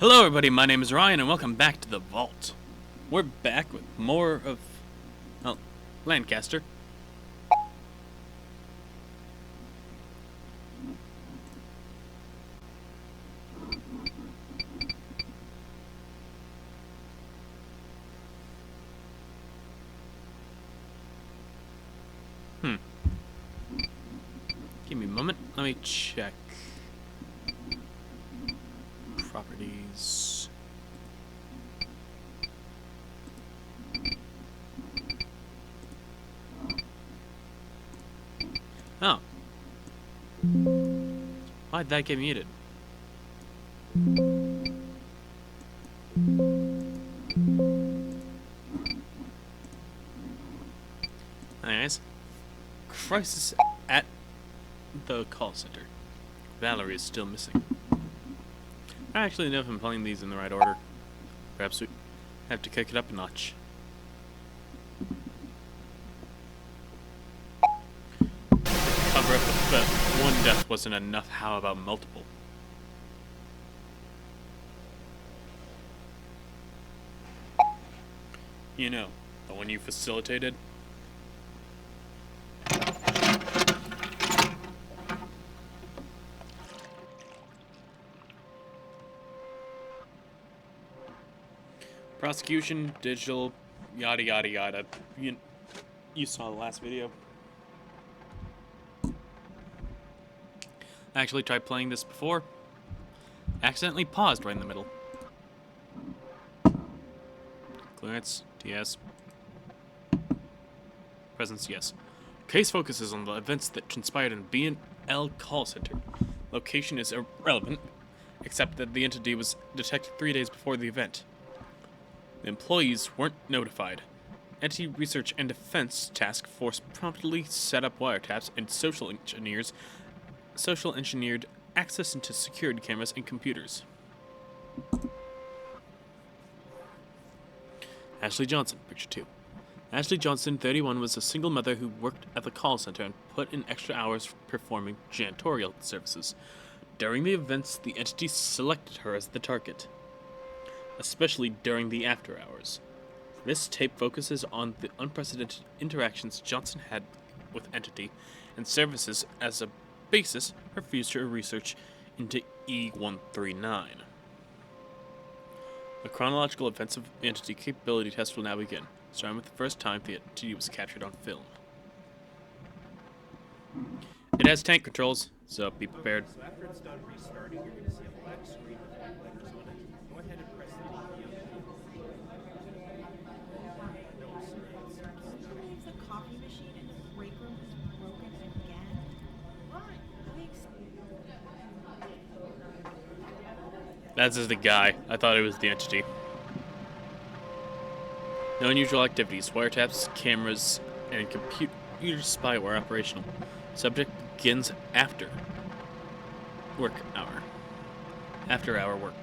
Hello everybody, my name is Ryan and welcome back to the Vault. We're back with more of, well, Lancaster. Give me a moment, let me check. Properties. Oh. Why'd that get muted? Anyways. Crisis at the call center. Valerie is still missing. I actually know if I'm playing these in the right order. Perhaps we have to kick it up a notch. Cover up the one death wasn't enough, how about multiple? You know, the one you facilitated? Prosecution, digital, yada yada yada. You saw the last video. I actually tried playing this before. Accidentally paused right in the middle. Clearance, yes. Presence, yes. Case focuses on the events that transpired in B&L call center. Location is irrelevant, except that the entity was detected 3 days before the event. The employees weren't notified. Entity Research and Defense Task Force promptly set up wiretaps and social engineered access into security cameras and computers. Ashley Johnson, picture 2. Ashley Johnson, 31, was a single mother who worked at the call center and put in extra hours performing janitorial services. During the events, the entity selected her as the target, especially during the after hours. This tape focuses on the unprecedented interactions Johnson had with entity and services as a basis for future research into E139. The chronological events of the entity capability test will now begin, starting with the first time the entity was captured on film. It has tank controls, so be prepared. So after it's done restarting, you're going to see a black screen with letters on it. Go ahead and press the T key on the keyboard. No, sir. Can you believe the coffee machine in the break room is broken again? Why? That's just the guy. I thought it was the entity. No unusual activities. Wiretaps, cameras, and computer spy were operational. Subject begins after work hour. After hour work.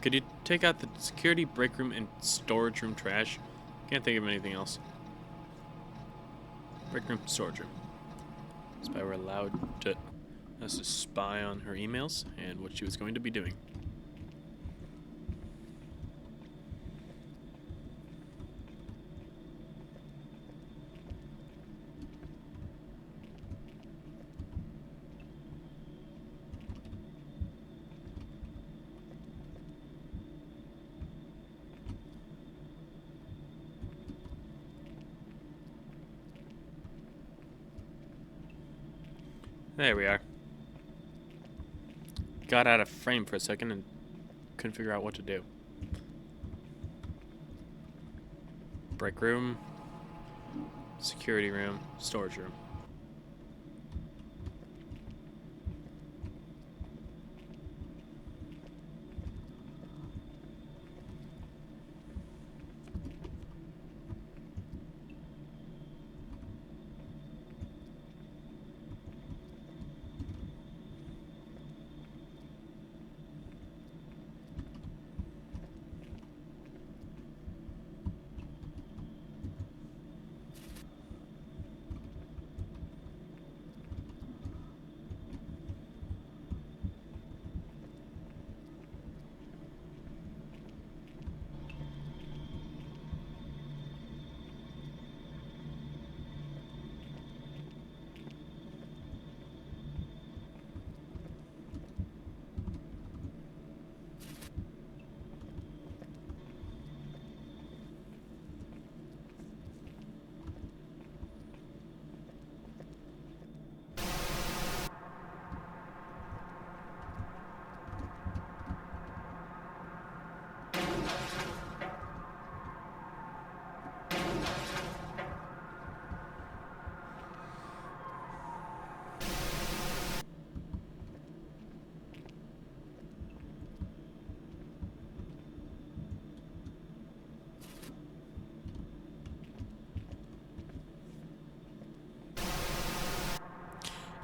Could you take out the security break room and storage room trash? Can't think of anything else. Break room, storage room. Spy were allowed us to spy on her emails and what she was going to be doing. There we are. Got out of frame for a second and couldn't figure out what to do. Break room, security room, storage room.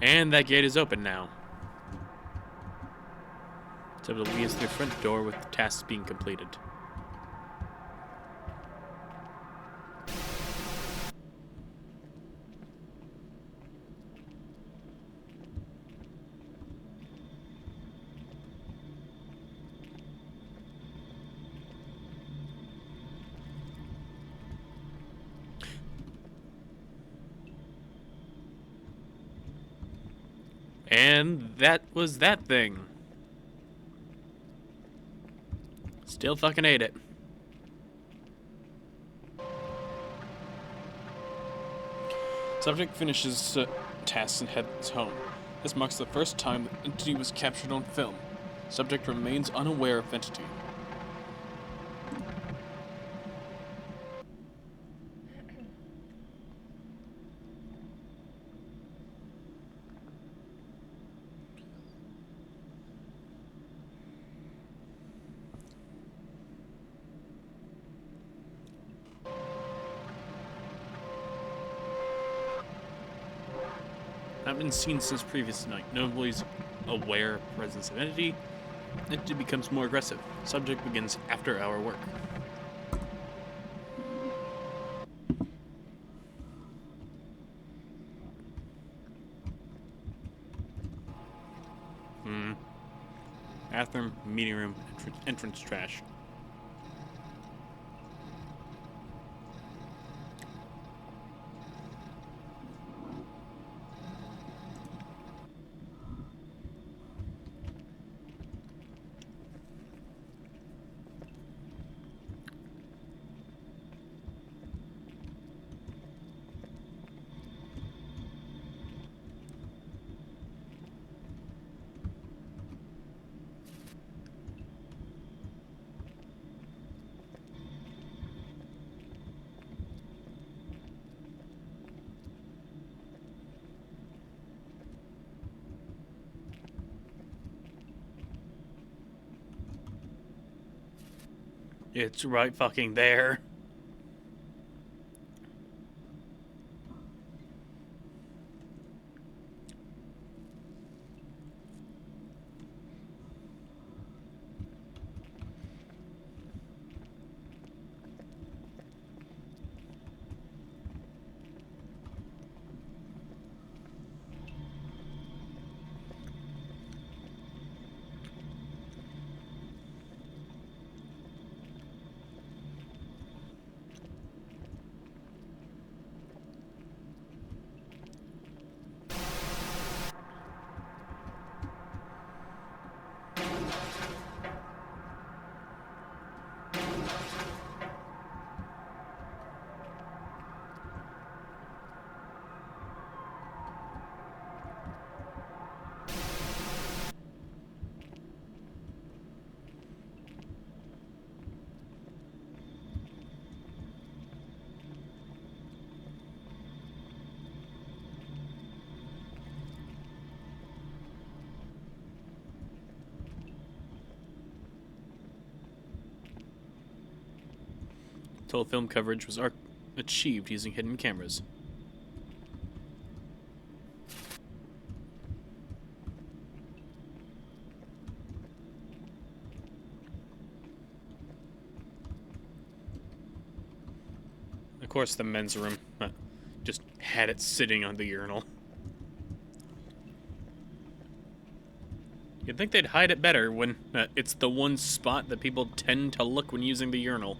And that gate is open now. So it leads to the front door with the tasks being completed. And that was that thing. Still fucking ate it. Subject finishes tasks and heads home. This marks the first time the entity was captured on film. Subject remains unaware of entity. Not been seen since previous night. Notably is aware of presence of entity. Entity becomes more aggressive. Subject begins after-hour work. Bathroom, meeting room, entrance trash. It's right fucking there. Total film coverage was achieved using hidden cameras. Of course, the men's room just had it sitting on the urinal. You'd think they'd hide it better when it's the one spot that people tend to look when using the urinal.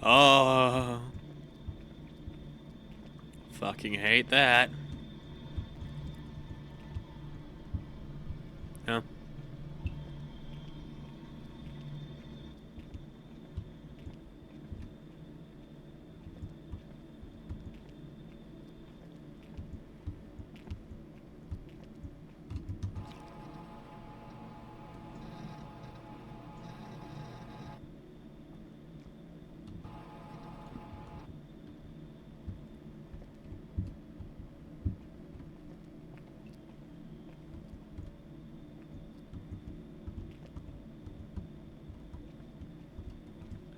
Oh, fucking hate that. No.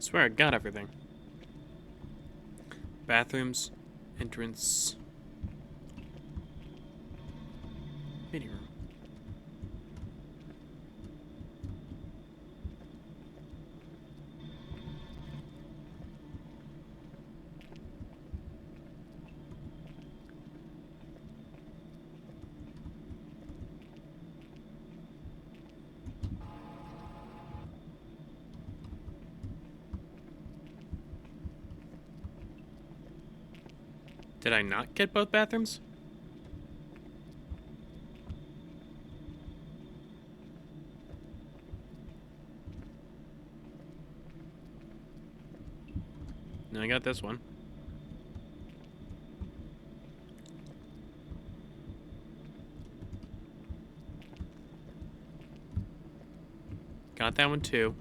Swear I got everything. Bathrooms, entrance, meeting room. Did I not get both bathrooms? No, I got this one. Got that one too.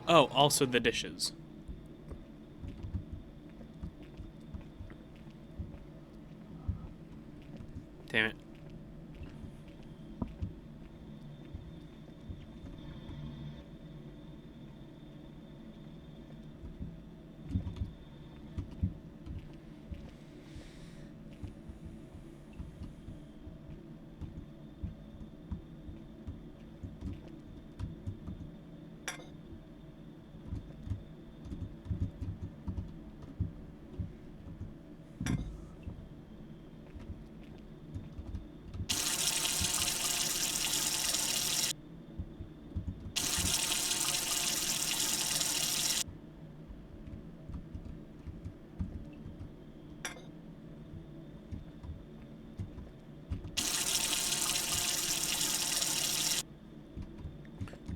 Oh, also the dishes. Damn it.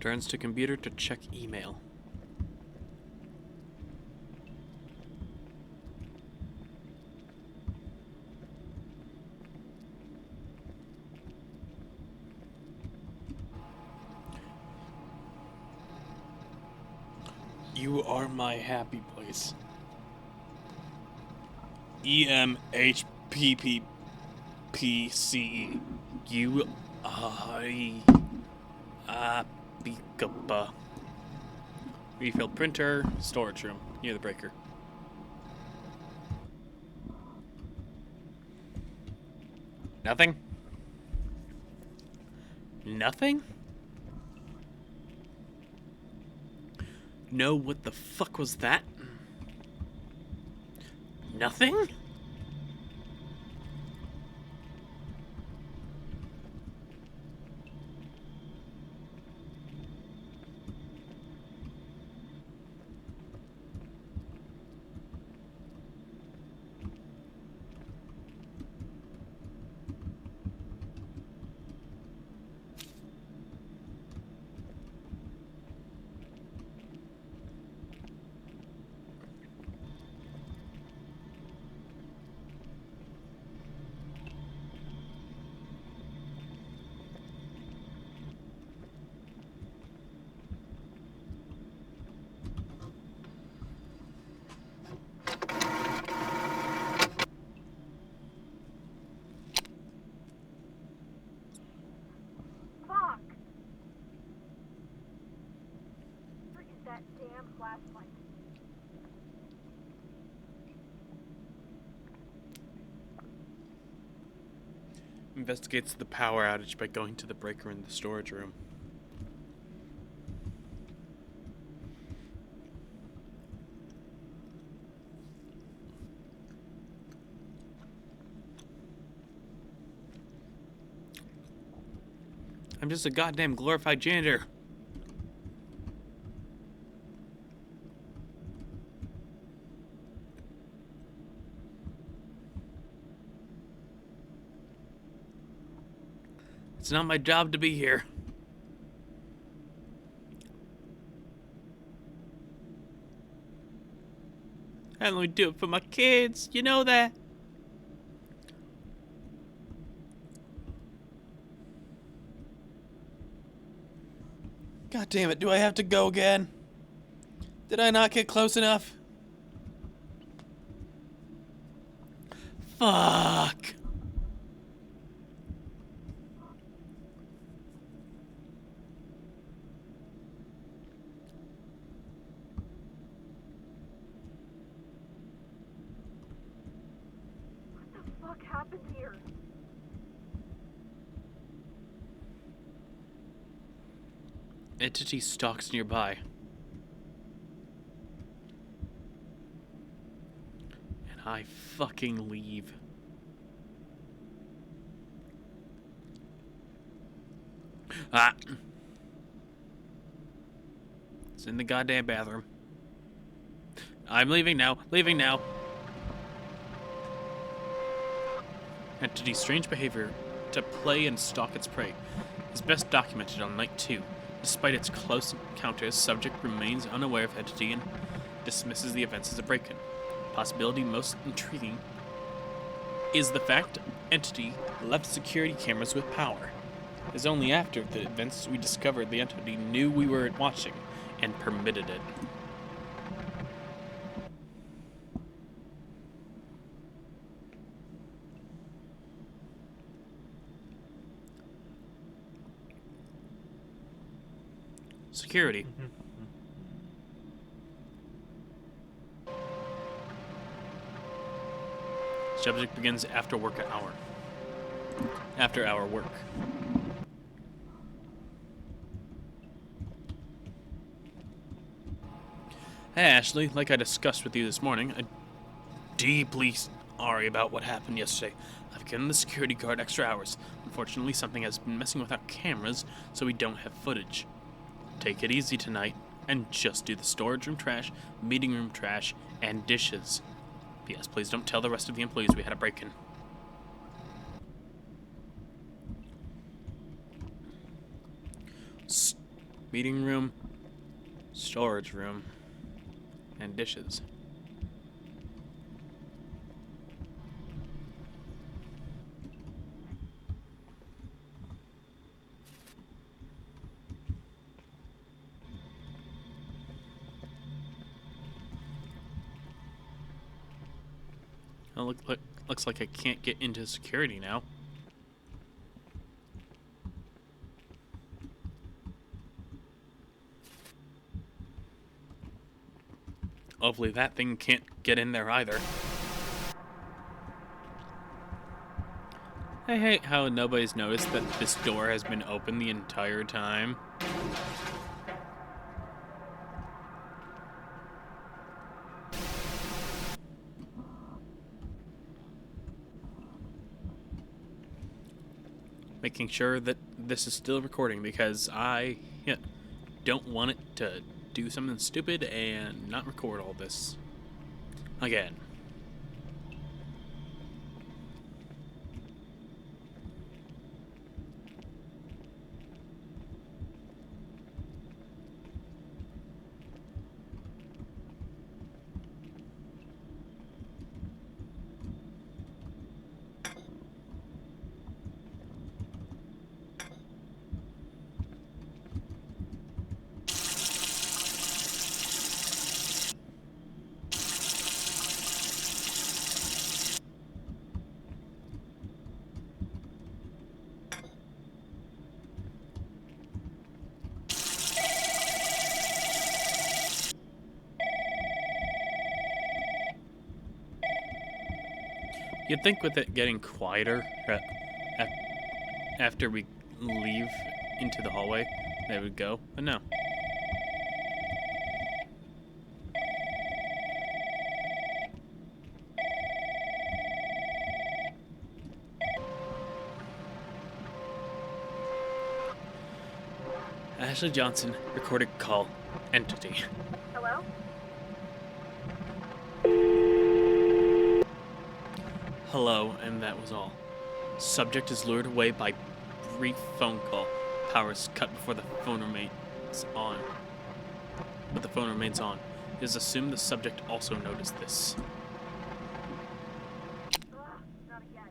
Returns to computer to check email. You are my happy place. EMHPPPCE. You I Bikapa. Refill printer, storage room, near the breaker. Nothing? Nothing? No, what the fuck was that? Nothing? Fuck! Where is that damn flashlight? Investigates the power outage by going to the breaker in the storage room. I'm just a goddamn glorified janitor. It's not my job to be here. I only do it for my kids. You know that? God damn it, do I have to go again? Did I not get close enough? Fuck. What the fuck happened here? Entity stalks nearby. And I fucking leave. Ah. It's in the goddamn bathroom. I'm leaving now. Leaving now. Entity's strange behavior to play and stalk its prey is best documented on night 2. Despite its close encounters, subject remains unaware of Entity and dismisses the events as a break-in. Possibility most intriguing is the fact Entity left security cameras with power. It is only after the events we discovered the Entity knew we were watching and permitted it. Security. Subject begins after hour work. Hey Ashley, like I discussed with you this morning, I'm deeply sorry about what happened yesterday. I've given the security guard extra hours. Unfortunately, something has been messing with our cameras, so we don't have footage. Take it easy tonight, and just do the storage room trash, meeting room trash, and dishes. P.S. Please don't tell the rest of the employees we had a break-in. Meeting room, storage room, and dishes. Oh, looks like I can't get into security now. Hopefully that thing can't get in there either. I hate how nobody's noticed that this door has been open the entire time. Making sure that this is still recording because I don't want it to do something stupid and not record all this again. You'd think with it getting quieter after we leave into the hallway, they would go, but no. Ashley Johnson recorded call entity. Hello? Hello, and that was all. Subject is lured away by brief phone call. Power is cut before the phone remains on. It is assumed the subject also noticed this. Ugh, not again.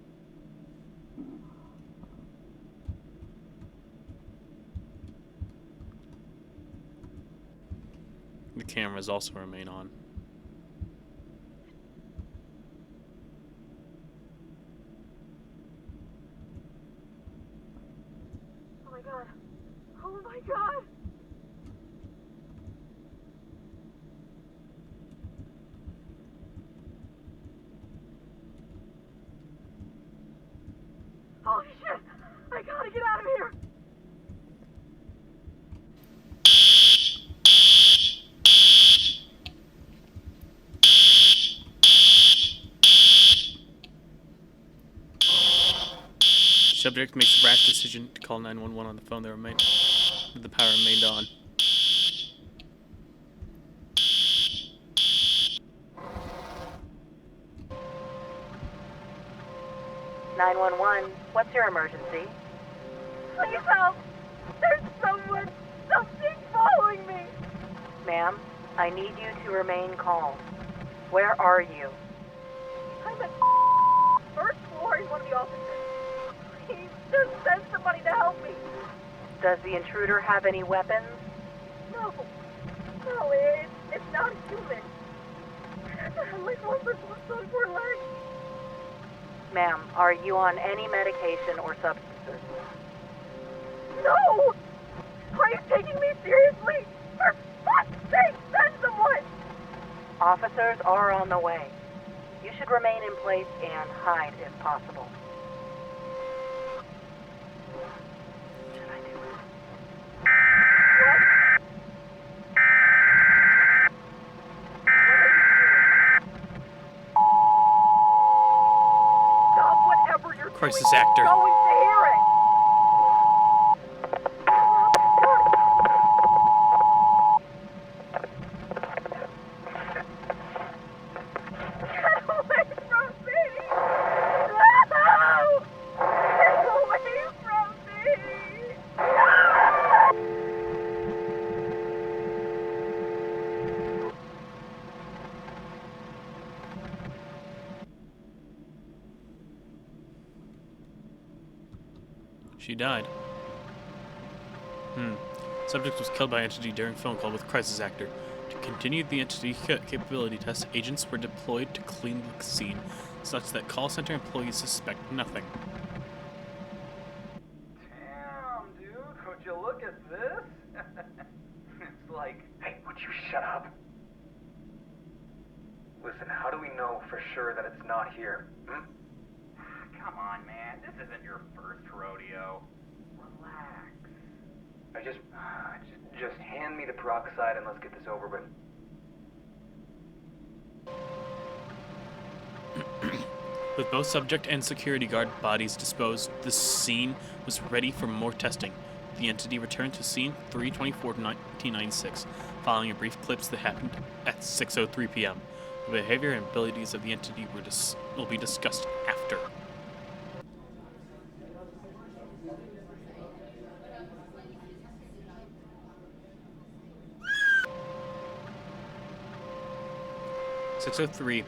The cameras also remain on. Oh my god. Oh my god. Holy shit! I gotta get out of here! Subject makes a rash decision to call 911 on the phone the power remained on. What's your emergency? Please help! There's something following me! Ma'am, I need you to remain calm. Where are you? I'm at first floor in one of the offices. Please, just send somebody to help me. Does the intruder have any weapons? No, it's not human. Like one person on 4 legs. Ma'am, are you on any medication or substances? No! Are you taking me seriously? For fuck's sake, send someone! Officers are on the way. You should remain in place and hide if possible. Should I do it? Stop whatever you're Crisis doing. actor. I'm going to hear it. Get away from me! No! Get away from me! She died. Subject was killed by entity during phone call with crisis actor. To continue the entity capability test, agents were deployed to clean the scene, such that call center employees suspect nothing. Damn, dude, would you look at this? It's like, hey, would you shut up? Listen, how do we know for sure that it's not here? Come on, man. This isn't your first rodeo. Relax. Just hand me the peroxide and let's get this over with. With both subject and security guard bodies disposed, the scene was ready for more testing. The entity returned to scene 3/24/1996, following a brief eclipse that happened at 6:03 p.m. The behavior and abilities of the entity will be discussed after.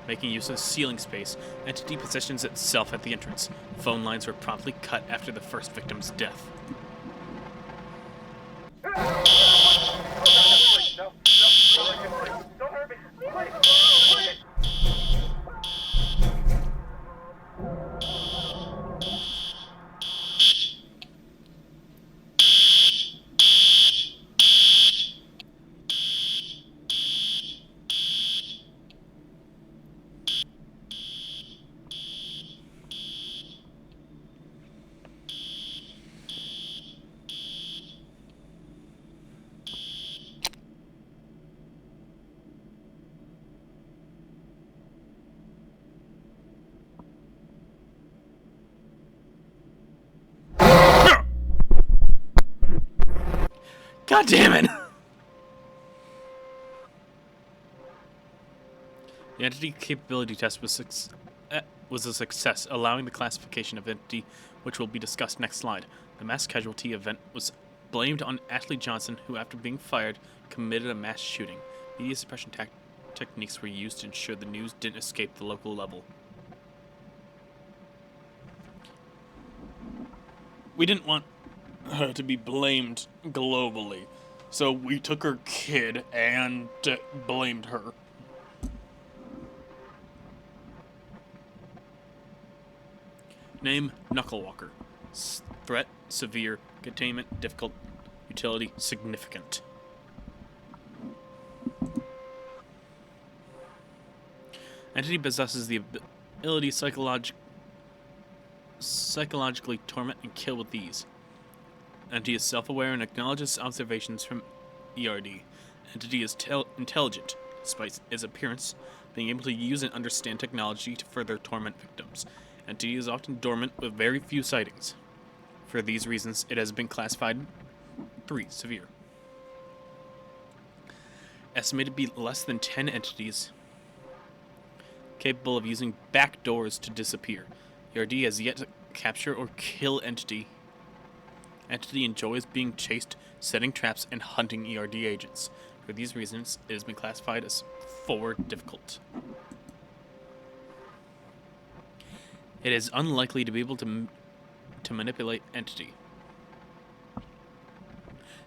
Making use of ceiling space, entity positions itself at the entrance. Phone lines were promptly cut after the first victim's death. No, don't hurt me. Please. God damn it! The entity capability test was a success, allowing the classification of entity, which will be discussed next slide. The mass casualty event was blamed on Ashley Johnson, who, after being fired, committed a mass shooting. Media suppression techniques were used to ensure the news didn't escape the local level. We didn't want her to be blamed globally, so we took her kid and blamed her. Name, Knucklewalker. Threat, severe. Containment, difficult. Utility, significant. Entity possesses the ability psychologically torment and kill with ease. Entity is self-aware and acknowledges observations from ERD. Entity is intelligent, despite its appearance, being able to use and understand technology to further torment victims. Entity is often dormant with very few sightings. For these reasons, it has been classified 3, severe. Estimated to be less than 10 entities capable of using back doors to disappear. ERD has yet to capture or kill Entity. Entity enjoys being chased, setting traps, and hunting ERD agents. For these reasons, it has been classified as 4, difficult. It is unlikely to be able to manipulate Entity.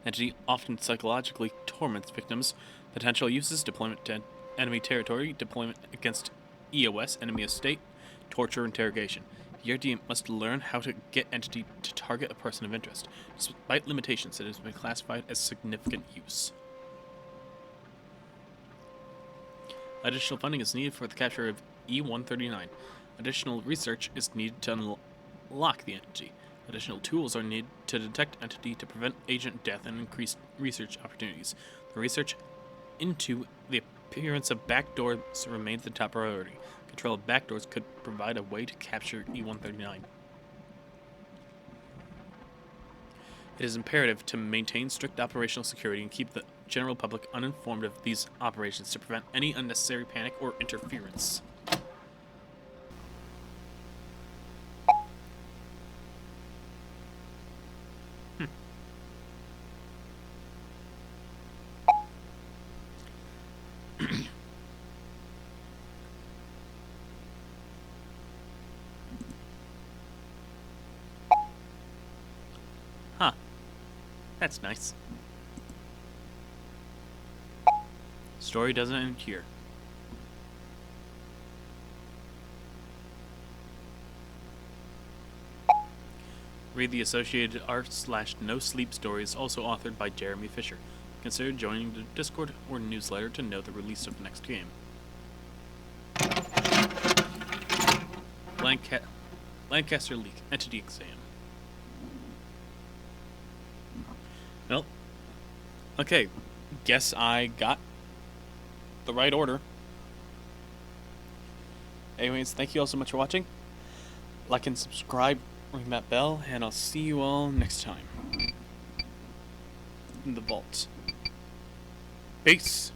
Entity often psychologically torments victims. Potential uses: deployment to enemy territory, deployment against EOS, enemy estate, torture, interrogation. ERD must learn how to get Entity to target a person of interest. Despite limitations, it has been classified as significant use. Additional funding is needed for the capture of E-139. Additional research is needed to unlock the Entity. Additional tools are needed to detect Entity to prevent agent death and increase research opportunities. The research into the appearance of backdoors remains the top priority. Control of backdoors could provide a way to capture E-139. It is imperative to maintain strict operational security and keep the general public uninformed of these operations to prevent any unnecessary panic or interference. Huh. That's nice. Story doesn't end here. Read the associated art/no sleep stories, also authored by Jeremy Fisher. Consider joining the Discord or newsletter to know the release of the next game. Lancaster Leak Entity Exam. Well, okay, guess I got the right order. Anyways, thank you all so much for watching. Like and subscribe, ring that bell, and I'll see you all next time in the vault. Peace.